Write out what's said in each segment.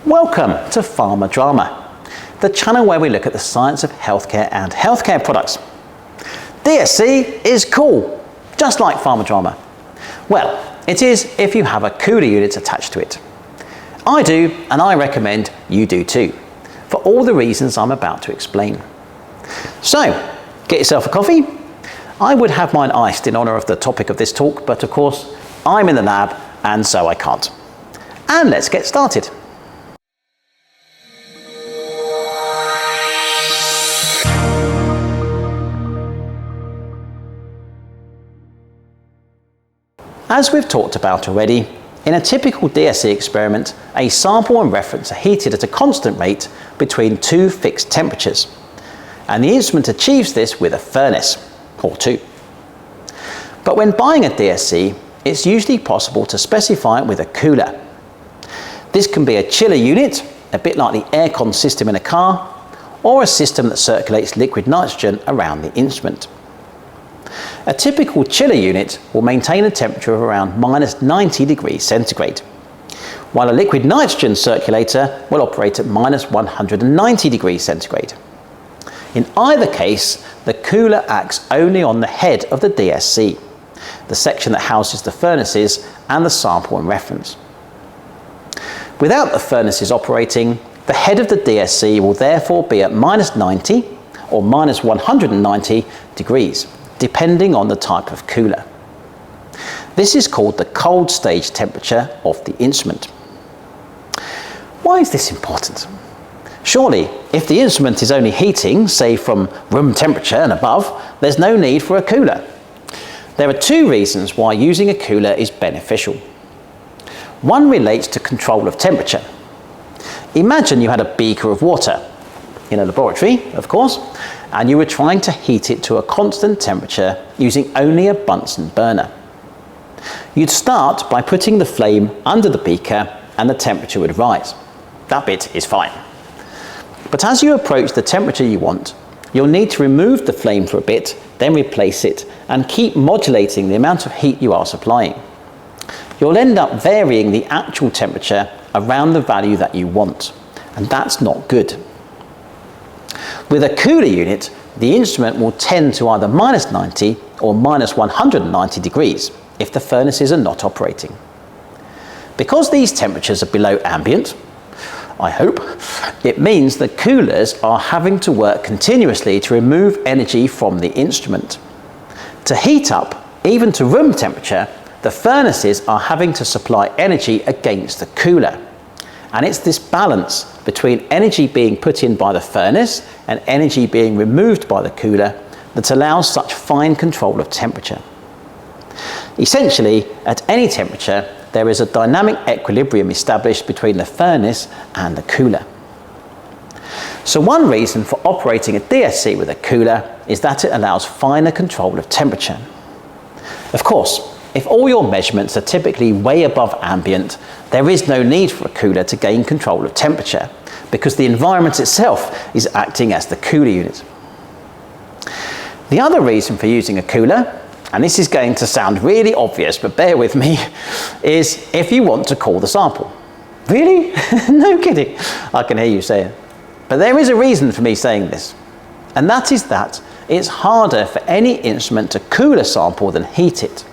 Welcome to Pharma Drama, the channel where we look at the science of healthcare and healthcare products. DSC is cool, just like Pharma Drama. Well, it is if you have a cooler unit attached to it. I do, and I recommend you do too, for all the reasons I'm about to explain. So, get yourself a coffee. I would have mine iced in honour of the topic of this talk, but of course, I'm in the lab, and so I can't. And let's get started. As we've talked about already, in a typical DSC experiment, a sample and reference are heated at a constant rate between two fixed temperatures, and the instrument achieves this with a furnace, or two. But when buying a DSC, it's usually possible to specify it with a cooler. This can be a chiller unit, a bit like the aircon system in a car, or a system that circulates liquid nitrogen around the instrument. A typical chiller unit will maintain a temperature of around -90 degrees centigrade, while a liquid nitrogen circulator will operate at -190 degrees centigrade. In either case, the cooler acts only on the head of the DSC, the section that houses the furnaces and the sample and reference. Without the furnaces operating, the head of the DSC will therefore be at -90 or -190 degrees, depending on the type of cooler. This is called the cold stage temperature of the instrument. Why is this important? Surely, if the instrument is only heating, say from room temperature and above, there's no need for a cooler. There are two reasons why using a cooler is beneficial. One relates to control of temperature. Imagine you had a beaker of water, in a laboratory, of course, and you were trying to heat it to a constant temperature using only a Bunsen burner. You'd start by putting the flame under the beaker and the temperature would rise. That bit is fine. But as you approach the temperature you want, you'll need to remove the flame for a bit, then replace it, and keep modulating the amount of heat you are supplying. You'll end up varying the actual temperature around the value that you want, and that's not good. With a cooler unit, the instrument will tend to either -90 or -190 degrees if the furnaces are not operating. Because these temperatures are below ambient, I hope, it means the coolers are having to work continuously to remove energy from the instrument. To heat up, even to room temperature, the furnaces are having to supply energy against the cooler. And it's this balance between energy being put in by the furnace and energy being removed by the cooler that allows such fine control of temperature. Essentially, at any temperature, there is a dynamic equilibrium established between the furnace and the cooler. So one reason for operating a DSC with a cooler is that it allows finer control of temperature. Of course, if all your measurements are typically way above ambient, there is no need for a cooler to gain control of temperature because the environment itself is acting as the cooler unit. The other reason for using a cooler, and this is going to sound really obvious, but bear with me, is if you want to cool the sample. Really? No kidding. I can hear you say it. But there is a reason for me saying this, and that is that it's harder for any instrument to cool a sample than heat it.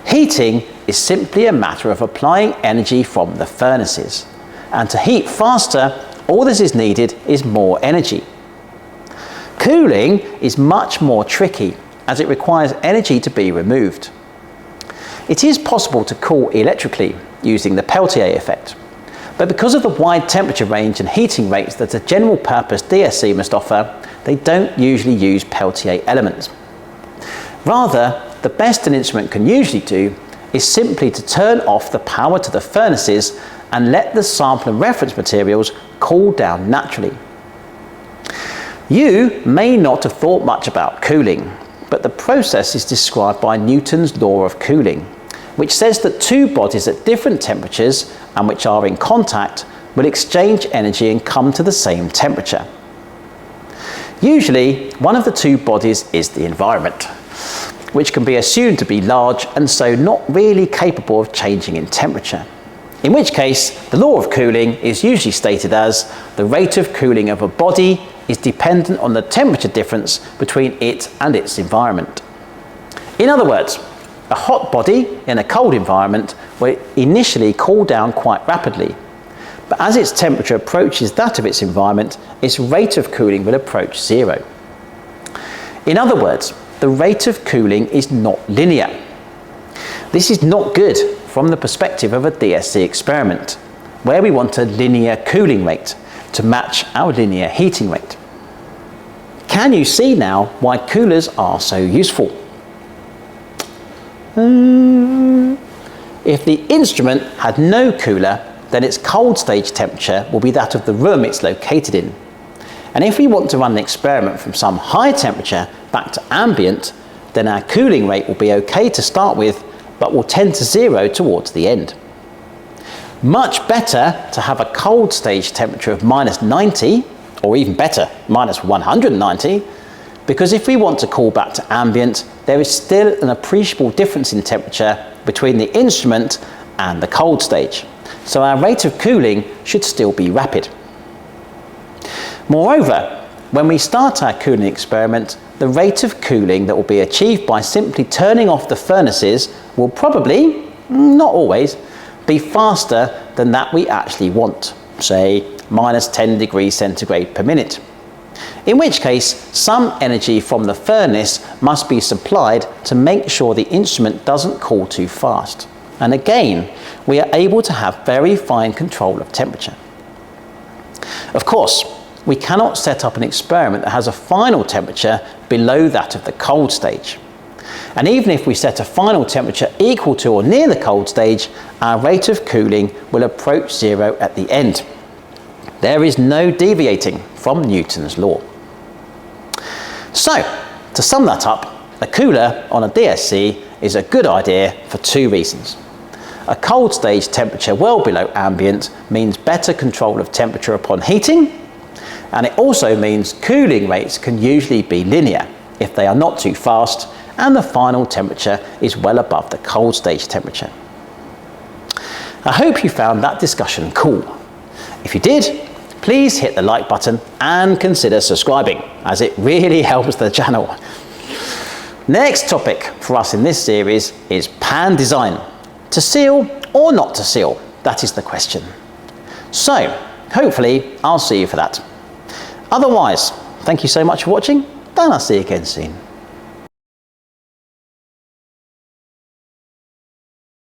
Heating is simply a matter of applying energy from the furnaces, and to heat faster, all that is needed is more energy. Cooling is much more tricky, as it requires energy to be removed. It is possible to cool electrically using the Peltier effect, but because of the wide temperature range and heating rates that a general purpose DSC must offer, they don't usually use Peltier elements. Rather, the best an instrument can usually do is simply to turn off the power to the furnaces and let the sample and reference materials cool down naturally. You may not have thought much about cooling, but the process is described by Newton's law of cooling, which says that two bodies at different temperatures and which are in contact will exchange energy and come to the same temperature. Usually, one of the two bodies is the environment, which can be assumed to be large and so not really capable of changing in temperature. In which case, the law of cooling is usually stated as the rate of cooling of a body is dependent on the temperature difference between it and its environment. In other words, a hot body in a cold environment will initially cool down quite rapidly, but as its temperature approaches that of its environment, its rate of cooling will approach zero. In other words, the rate of cooling is not linear. This is not good from the perspective of a DSC experiment, where we want a linear cooling rate to match our linear heating rate. Can you see now why coolers are so useful? If the instrument had no cooler, then its cold stage temperature will be that of the room it's located in. And if we want to run an experiment from some high temperature back to ambient, then our cooling rate will be okay to start with, but will tend to zero towards the end. Much better to have a cold stage temperature of -90, or even better, -190, because if we want to cool back to ambient, there is still an appreciable difference in temperature between the instrument and the cold stage, so our rate of cooling should still be rapid. Moreover, when we start our cooling experiment, the rate of cooling that will be achieved by simply turning off the furnaces will probably, not always, be faster than that we actually want, say -10 degrees centigrade per minute. In which case, some energy from the furnace must be supplied to make sure the instrument doesn't cool too fast. And again, we are able to have very fine control of temperature. Of course, we cannot set up an experiment that has a final temperature below that of the cold stage. And even if we set a final temperature equal to or near the cold stage, our rate of cooling will approach zero at the end. There is no deviating from Newton's law. So, to sum that up, a cooler on a DSC is a good idea for two reasons. A cold stage temperature well below ambient means better control of temperature upon heating, and it also means cooling rates can usually be linear if they are not too fast and the final temperature is well above the cold stage temperature. I hope you found that discussion cool. If you did, please hit the like button and consider subscribing, as it really helps the channel. Next topic for us in this series is pan design. To seal or not to seal? That is the question. So, hopefully I'll see you for that. Otherwise, thank you so much for watching, and I'll see you again soon.